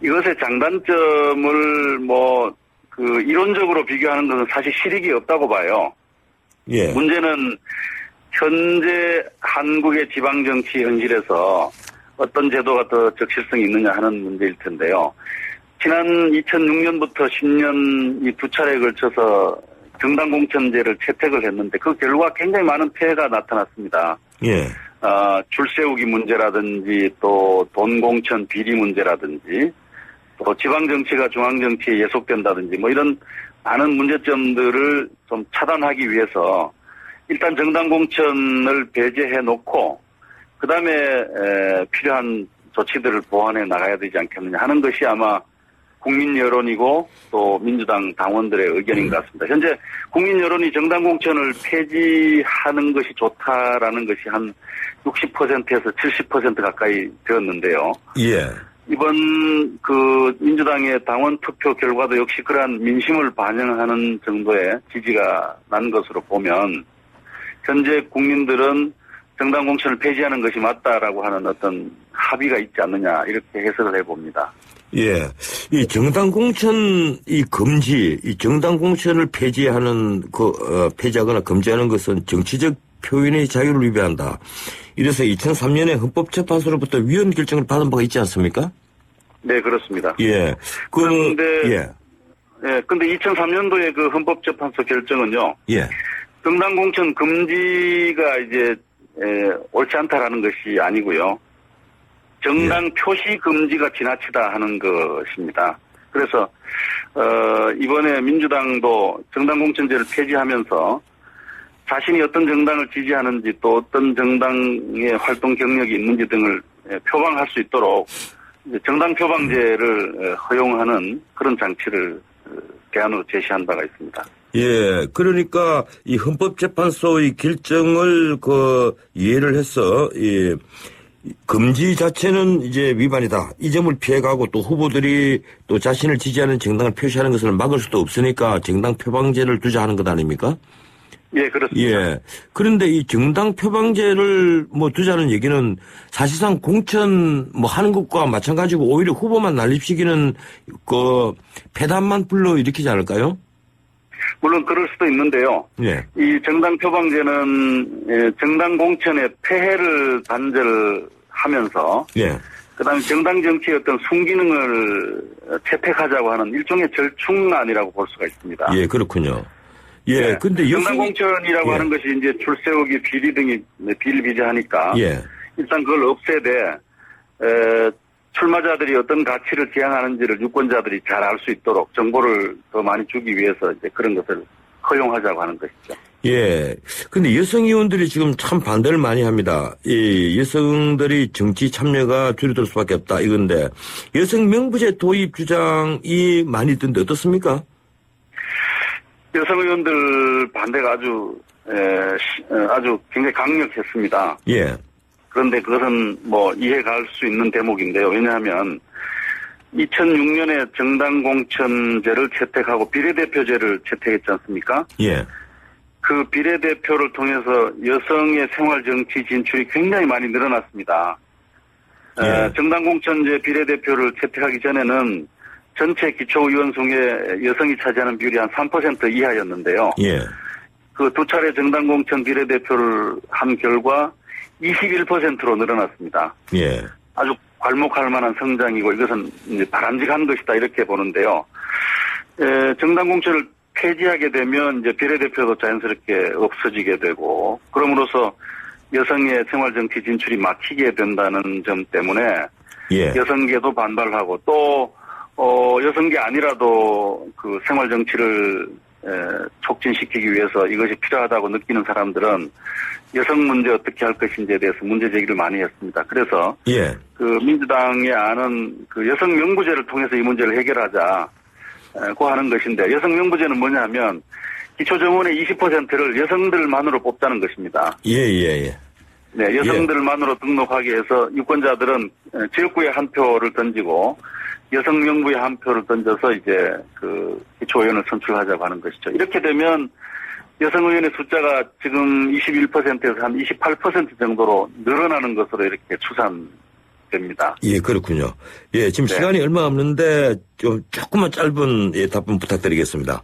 이것의 장단점을 이론적으로 비교하는 것은 사실 실익이 없다고 봐요. 예. 문제는 현재 한국의 지방정치 현실에서 어떤 제도가 더 적실성이 있느냐 하는 문제일 텐데요. 지난 2006년부터 10년 이 두 차례에 걸쳐서 정당 공천제를 채택을 했는데 그 결과 굉장히 많은 폐해가 나타났습니다. 예. 줄 세우기 문제라든지 또 돈 공천 비리 문제라든지 또 지방정치가 중앙정치에 예속된다든지 뭐 이런 많은 문제점들을 좀 차단하기 위해서 일단 정당 공천을 배제해 놓고 그다음에 필요한 조치들을 보완해 나가야 되지 않겠느냐 하는 것이 아마 국민 여론이고 또 민주당 당원들의 의견인 것 같습니다. 현재 국민 여론이 정당 공천을 폐지하는 것이 좋다라는 것이 한 60%에서 70% 가까이 되었는데요. 예. 이번 그 민주당의 당원 투표 결과도 역시 그러한 민심을 반영하는 정도의 지지가 난 것으로 보면 현재 국민들은 정당 공천을 폐지하는 것이 맞다라고 하는 어떤 합의가 있지 않느냐 이렇게 해석을 해봅니다. 예. 이 정당 공천 금지, 이 정당 공천을 폐지하는 폐지하거나 금지하는 것은 정치적 표현의 자유를 위배한다. 이래서 2003년에 헌법재판소로부터 위헌 결정을 받은 바가 있지 않습니까? 네, 그렇습니다. 예. 그런데 예. 예, 근데 2003년도에 그 헌법재판소 결정은요. 예. 정당 공천 금지가 이제 옳지 않다라는 것이 아니고요. 정당 표시 금지가 지나치다 하는 것입니다. 그래서 이번에 민주당도 정당 공천제를 폐지하면서 자신이 어떤 정당을 지지하는지 또 어떤 정당의 활동 경력이 있는지 등을 표방할 수 있도록 정당 표방제를 허용하는 그런 장치를 대안으로 제시한 바가 있습니다. 예, 그러니까 이 헌법재판소의 결정을 이해를 해서 금지 자체는 이제 위반이다. 이 점을 피해가고 또 후보들이 또 자신을 지지하는 정당을 표시하는 것을 막을 수도 없으니까 정당 표방제를 두자 하는 것 아닙니까? 예, 그렇습니다. 예. 그런데 이 정당 표방제를 두자는 얘기는 사실상 공천 하는 것과 마찬가지고 오히려 후보만 난립시키는 폐단만 불러일으키지 않을까요? 물론 그럴 수도 있는데요. 예. 이 정당 표방제는 정당 공천의 폐해를 단절하면서 예. 그다음에 정당 정치의 어떤 순기능을 채택하자고 하는 일종의 절충안이라고 볼 수가 있습니다. 예, 그렇군요. 예, 네. 근데 정당 공천이라고 예. 하는 것이 이제 출세우기 비리 등이 비일비재하니까 예. 일단 그걸 없애되 출마자들이 어떤 가치를 지향하는지를 유권자들이 잘 알 수 있도록 정보를 더 많이 주기 위해서 이제 그런 것을 허용하자고 하는 것이죠. 예. 근데 여성 의원들이 지금 참 반대를 많이 합니다. 이 여성들이 정치 참여가 줄어들 수밖에 없다 이건데 여성 명부제 도입 주장이 많이 있던데 어떻습니까? 여성 의원들 반대가 아주 굉장히 강력했습니다. 예. 그런데 그것은 뭐 이해갈 수 있는 대목인데요. 왜냐하면 2006년에 정당 공천제를 채택하고 비례대표제를 채택했지 않습니까? 예. 그 비례대표를 통해서 여성의 생활정치 진출이 굉장히 많이 늘어났습니다. 예. 정당 공천제 비례대표를 채택하기 전에는 전체 기초의원 중에 여성이 차지하는 비율이 한 3% 이하였는데요. 예. 그 두 차례 정당 공천 비례대표를 한 결과 21%로 늘어났습니다. 예. 아주 괄목할 만한 성장이고 이것은 이제 바람직한 것이다 이렇게 보는데요. 정당 공천을 폐지하게 되면 이제 비례대표도 자연스럽게 없어지게 되고 그럼으로써 여성의 생활정치 진출이 막히게 된다는 점 때문에 예. 여성계도 반발하고 또 여성계 아니라도 그 생활정치를 촉진시키기 위해서 이것이 필요하다고 느끼는 사람들은 여성 문제 어떻게 할 것인지에 대해서 문제 제기를 많이 했습니다. 그래서 예. 그 민주당의 안은 그 여성 명부제를 통해서 이 문제를 해결하자고 하는 것인데 여성 명부제는 뭐냐면 기초정원의 20%를 여성들만으로 뽑자는 것입니다. 예. 네, 여성들만으로 등록하게 해서 유권자들은 지역구에 한 표를 던지고 여성 명부에 한 표를 던져서 이제 그 기초의원을 선출하자고 하는 것이죠. 이렇게 되면 여성 의원의 숫자가 지금 21%에서 한 28% 정도로 늘어나는 것으로 이렇게 추산됩니다. 예, 그렇군요. 예, 지금 네. 시간이 얼마 없는데 좀 조금만 짧은 답변 부탁드리겠습니다.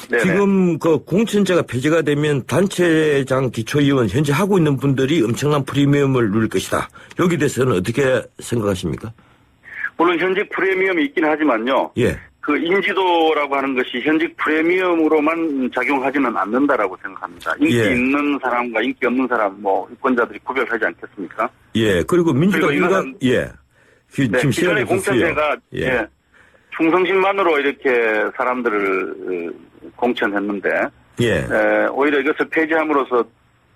네네. 지금 그 공천제가 폐지가 되면 단체장 기초의원 현재 하고 있는 분들이 엄청난 프리미엄을 누릴 것이다. 여기 대해서는 어떻게 생각하십니까? 물론 현직 프리미엄이 있긴 하지만요. 예. 그 인지도라고 하는 것이 현직 프리미엄으로만 작용하지는 않는다라고 생각합니다. 인기 예. 있는 사람과 인기 없는 사람, 뭐 유권자들이 구별하지 않겠습니까? 예, 그리고 민주당 그리고 일각, 이거는- 예. 네, 기존의 공천제가 예. 충성심만으로 이렇게 사람들을 공천했는데 예. 오히려 이것을 폐지함으로써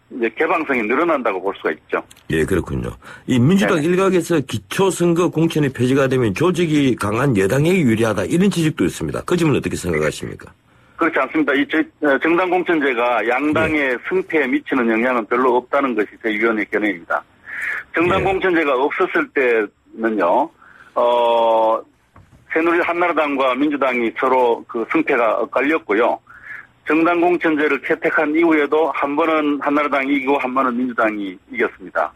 이제 개방성이 늘어난다고 볼 수가 있죠. 예, 그렇군요. 이 민주당 네. 일각에서 기초선거 공천이 폐지가 되면 조직이 강한 여당에게 유리하다 이런 지적도 있습니다. 그 점은 어떻게 생각하십니까? 그렇지 않습니다. 이 정당 공천제가 양당의 승패에 미치는 영향은 별로 없다는 것이 제 위원의 견해입니다. 정당 예. 공천제가 없었을 때는요, 새누리 한나라당과 민주당이 서로 그 승패가 엇갈렸고요. 정당 공천제를 채택한 이후에도 한 번은 한나라당이 이기고 한 번은 민주당이 이겼습니다.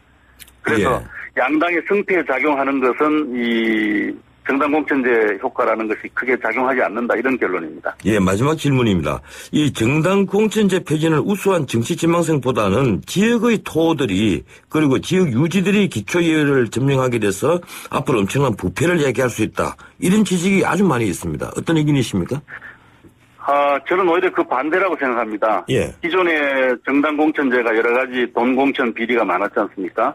그래서 양당의 승패에 작용하는 것은 이 정당 공천제 효과라는 것이 크게 작용하지 않는다 이런 결론입니다. 예, 마지막 질문입니다. 이 정당 공천제 폐지는 우수한 정치 전망성보다는 지역의 토들이 그리고 지역 유지들이 기초예를 점령하게 돼서 앞으로 엄청난 부패를 야기할 수 있다. 이런 지적이 아주 많이 있습니다. 어떤 의견이십니까? 저는 오히려 그 반대라고 생각합니다. 예. 기존의 정당 공천제가 여러 가지 돈 공천 비리가 많았지 않습니까?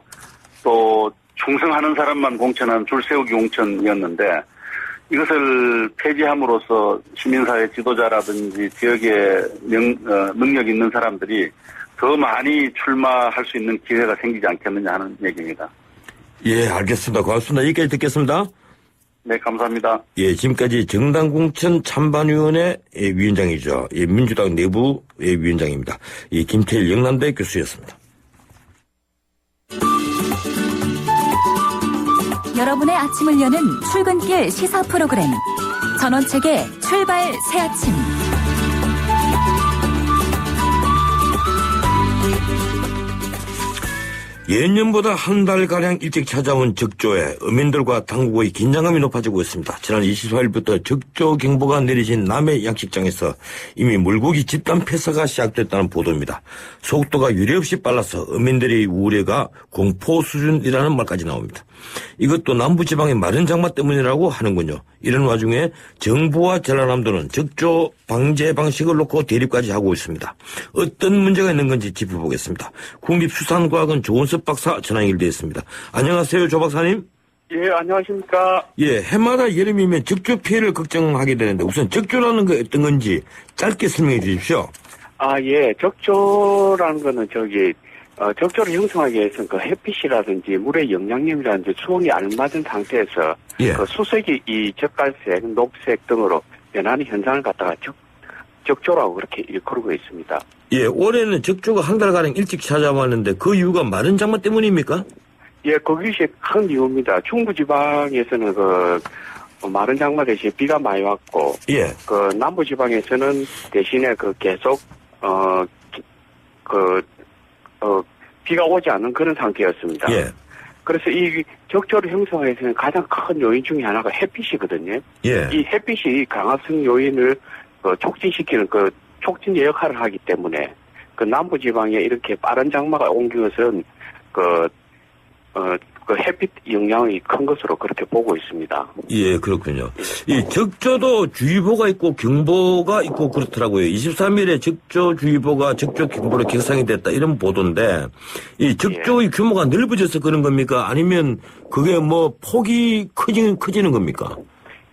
또 충성하는 사람만 공천한 줄 세우기 공천이었는데 이것을 폐지함으로써 시민사회 지도자라든지 지역에 능력 있는 사람들이 더 많이 출마할 수 있는 기회가 생기지 않겠느냐 하는 얘기입니다. 예, 알겠습니다. 고맙습니다. 여기까지 듣겠습니다. 네, 감사합니다. 예, 지금까지 정당공천 찬반위원회 위원장이죠. 예, 민주당 내부 위원장입니다. 이 김태일 영남대 교수였습니다. 여러분의 아침을 여는 출근길 시사 프로그램 전원책의 출발 새아침. 예년보다 한 달가량 일찍 찾아온 적조에 어민들과 당국의 긴장감이 높아지고 있습니다. 지난 24일부터 적조 경보가 내려진 남해 양식장에서 이미 물고기 집단 폐사가 시작됐다는 보도입니다. 속도가 유례없이 빨라서 어민들의 우려가 공포 수준이라는 말까지 나옵니다. 이것도 남부지방의 마른 장마 때문이라고 하는군요. 이런 와중에 정부와 전라남도는 적조 방제 방식을 놓고 대립까지 하고 있습니다. 어떤 문제가 있는 건지 짚어보겠습니다. 국립수산과학원 조은섭 박사 전화 연결되어 있습니다. 안녕하세요, 조 박사님. 예, 안녕하십니까. 예, 해마다 여름이면 적조 피해를 걱정하게 되는데 우선 적조라는 게 어떤 건지 짧게 설명해 주십시오. 아, 예, 적조라는 거는 적조를 형성하기 위해서는 그 햇빛이라든지 물의 영양염이라든지 수온이 알맞은 상태에서 예. 그 수색이 이 젓갈색, 녹색 등으로 변하는 현상을 갖다가 적조라고 그렇게 일컬고 있습니다. 예, 올해는 적조가 한 달가량 일찍 찾아왔는데 그 이유가 마른 장마 때문입니까? 예, 그것이 큰 이유입니다. 중부지방에서는 마른 장마 대신 비가 많이 왔고, 예. 그 남부지방에서는 대신에 계속 비가 오지 않는 그런 상태였습니다. 예. 그래서 이 적조를 형성하기 위해서는 가장 큰 요인 중에 하나가 햇빛이거든요. 예. 이 햇빛이 강압성 요인을 촉진시키는 촉진 역할을 하기 때문에 남부지방에 이렇게 빠른 장마가 온 것은 햇빛 영향이 큰 것으로 그렇게 보고 있습니다. 예, 그렇군요. 이 적조도 주의보가 있고 경보가 있고 그렇더라고요. 23일에 적조주의보가 적조경보로 격상이 됐다 이런 보도인데 이 적조의 규모가 넓어져서 그런 겁니까? 아니면 그게 폭이 커지는 겁니까?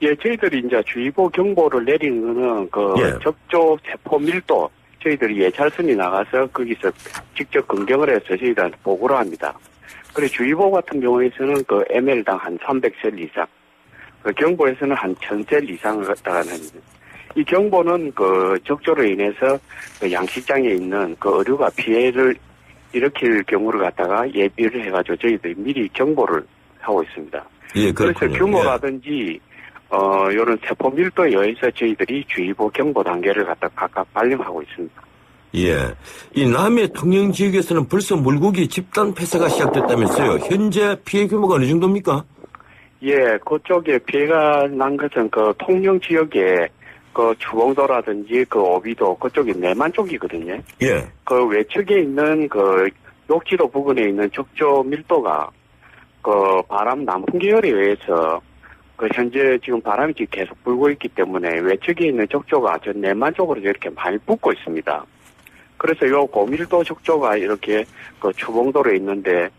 예, 저희들이 이제 주의보 경보를 내리는 거는 적조 세포 밀도 저희들이 예찰선이 나가서 거기서 직접 검경을 해서 저희들한테 보고를 합니다. 그리고 주의보 같은 경우에서는 ml당 한 300셀 이상, 경보에서는 한 1000셀 이상을 갖다가 합니다. 이 경보는 적조로 인해서 양식장에 있는 어류가 피해를 일으킬 경우를 갖다가 예비를 해가지고 저희들이 미리 경보를 하고 있습니다. 예, 그렇군요. 그래서 규모라든지 이런 세포 밀도에 의해서 저희들이 주의보 경보 단계를 갖다 각각 발령하고 있습니다. 예. 이 남해 통영 지역에서는 벌써 물고기 집단 폐사가 시작됐다면서요. 현재 피해 규모가 어느 정도입니까? 예, 그쪽에 피해가 난 것은 통영 지역에 주봉도라든지 오비도 그쪽이 내만 쪽이거든요. 예. 외측에 있는 욕지도 부근에 있는 적조 밀도가 바람 남풍 계열에 의해서 현재 지금 바람이 계속 불고 있기 때문에 외측에 있는 적조가 저 내만 쪽으로 이렇게 많이 붙고 있습니다. 그래서 요 고밀도 적조가 이렇게 주봉도로 있는데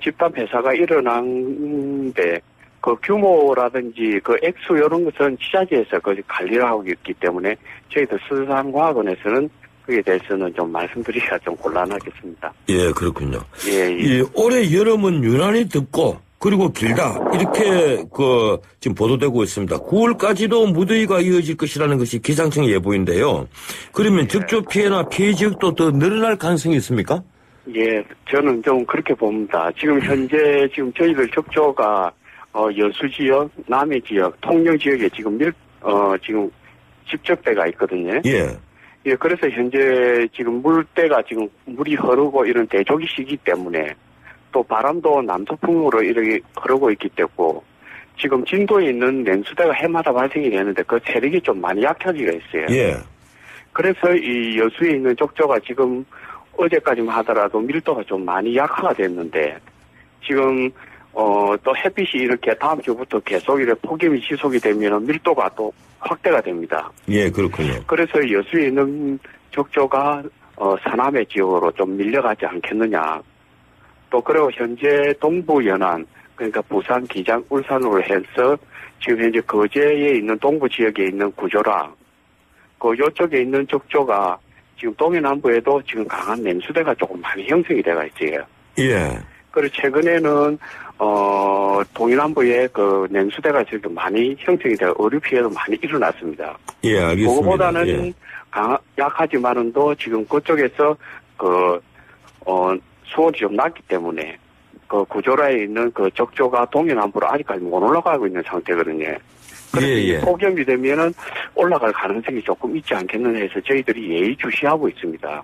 집단 폐사가 일어난데 규모라든지 액수 이런 것은 지자체에서 관리를 하고 있기 때문에 저희들 수산과학원에서는 그에 대해서는 좀 말씀드리기가 좀 곤란하겠습니다. 예, 그렇군요. 예. 이 올해 여름은 유난히 덥고 그리고 길다 이렇게 지금 보도되고 있습니다. 9월까지도 무더위가 이어질 것이라는 것이 기상청 예보인데요. 그러면 적조 피해나 피해 지역도 더 늘어날 가능성이 있습니까? 예, 저는 좀 그렇게 봅니다. 지금 현재 저희들 적조가 여수 지역, 남해 지역, 통영 지역에 지금 지금 집적대가 있거든요. 예. 예, 그래서 현재 지금 물때가 지금 물이 흐르고 이런 대조기 시기 때문에 또 바람도 남서풍으로 이렇게 흐르고 있기 때문에 지금 진도에 있는 냉수대가 해마다 발생이 되는데 그 세력이 좀 많이 약해지고 있어요. 예. 그래서 이 여수에 있는 적조가 지금 어제까지만 하더라도 밀도가 좀 많이 약화가 됐는데 지금 또 햇빛이 이렇게 다음 주부터 계속 이렇게 폭염이 지속이 되면 밀도가 또 확대가 됩니다. 예, 그렇군요. 그래서 여수에 있는 적조가 서남해 지역으로 좀 밀려가지 않겠느냐. 또 그리고 현재 동부 연안 그러니까 부산, 기장, 울산으로 해서 지금 현재 거제에 있는 동부 지역에 있는 구조라 요쪽에 있는 적조가 지금 동해남부에도 지금 강한 냉수대가 조금 많이 형성이 돼가 있어요. 예. 그리고 최근에는 동해남부에 냉수대가 지금 많이 형성이 되어 어류 피해도 많이 일어났습니다. 예, 알겠습니다. 그거보다는 예. 약하지만은 또 지금 그쪽에서 수온이 좀 낮기 때문에 구조라에 있는 적조가 동해남부로 아직까지 못 올라가고 있는 상태거든요. 그래서 폭염이 되면은 올라갈 가능성이 조금 있지 않겠느냐 해서 저희들이 예의주시하고 있습니다.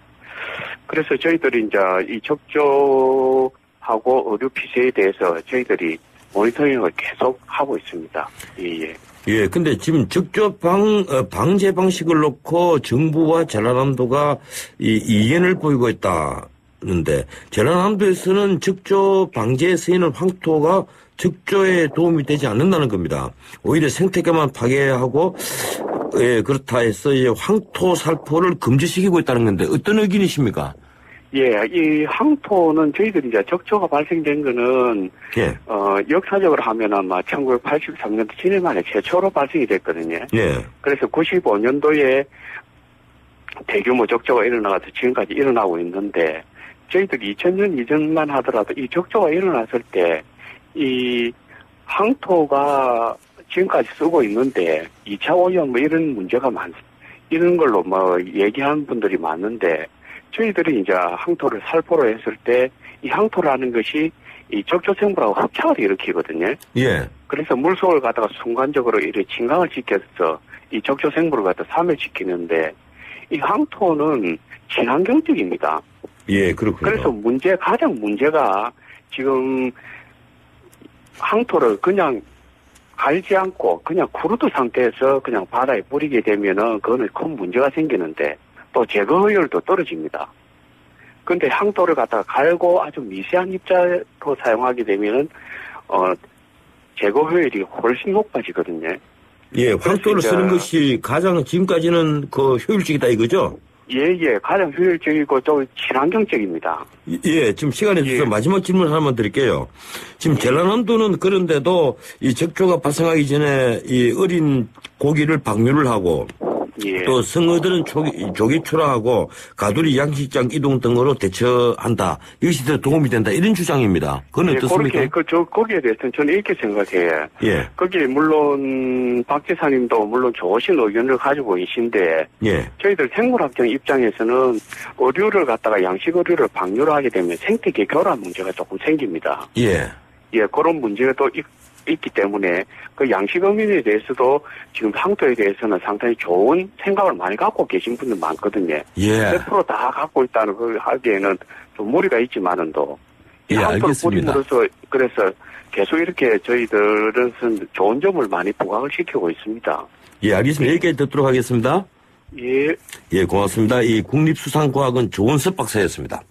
그래서 저희들이 이제 이 적조하고 하고 의료 피해에 대해서 저희들이 모니터링을 계속 하고 있습니다. 예. 예, 근데 지금 직접 방제 방식을 놓고 정부와 전라남도가 이견을 보이고 있다는데, 전라남도에서는 적조 방제에 쓰이는 황토가 적조에 도움이 되지 않는다는 겁니다. 오히려 생태계만 파괴하고, 예, 그렇다 해서 이제 황토 살포를 금지시키고 있다는 건데, 어떤 의견이십니까? 예, 이 황토는 저희들이 이제 적조가 발생된 거는, 예. 역사적으로 하면 아마 1983년도 7년 만에 최초로 발생이 됐거든요. 예. 그래서 95년도에 대규모 적조가 일어나서 지금까지 일어나고 있는데, 저희들이 2000년 이전만 하더라도 이 적조가 일어났을 때, 이 황토가 지금까지 쓰고 있는데, 2차 오염 뭐 이런 문제가 이런 걸로 뭐 얘기하는 분들이 많은데, 저희들이 이제 황토를 살포로 했을 때 이 황토라는 것이 이 적조생물하고 흡착을 일으키거든요. 예. 그래서 물속을 갖다가 순간적으로 이렇게 진강을 시켜서 이 적조생물을 갖다 사멸시키는데 이 황토는 친환경적입니다. 예, 그렇군요. 그래서 가장 문제가 지금 황토를 그냥 갈지 않고 그냥 쿠르드 상태에서 그냥 바다에 뿌리게 되면은 그거는 큰 문제가 생기는데 또 제거 효율도 떨어집니다. 근데 황토를 갖다가 갈고 아주 미세한 입자로 사용하게 되면은, 제거 효율이 훨씬 높아지거든요. 예, 황토를 쓰는 것이 가장 지금까지는 그 효율적이다 이거죠? 예, 가장 효율적이고 또 친환경적입니다. 예, 지금 시간이 있어서 마지막 질문 하나만 드릴게요. 지금 전라남도는 그런데도 이 적조가 발생하기 전에 이 어린 고기를 방류를 하고 또 성어들은 조기 출하하고 가두리 양식장 이동 등으로 대처한다. 이것이 더 도움이 된다. 이런 주장입니다. 그건 어떻습니까? 거기에 대해서는 저는 이렇게 생각해요. 예. 거기에 물론 박 지사님도 물론 좋으신 의견을 가지고 계신데 예. 저희들 생물학적 입장에서는 의류를 갖다가 양식 의류를 방류를 하게 되면 생태계 결함 문제가 조금 생깁니다. 예. 예, 그런 문제가 또 있기 때문에 그 양식 어민에 대해서도 지금 황토에 대해서는 상당히 좋은 생각을 많이 갖고 계신 분들 많거든요. 예. 100% 다 갖고 있다는 걸 하기에는 좀 무리가 있지만은도 예, 황토를 알겠습니다. 뿌림으로써 그래서 계속 이렇게 저희들은 좋은 점을 많이 부각을 시키고 있습니다. 예, 알겠습니다. 여기까지 듣도록 하겠습니다. 예. 예, 고맙습니다. 이 국립수산과학원 조은섭 박사였습니다.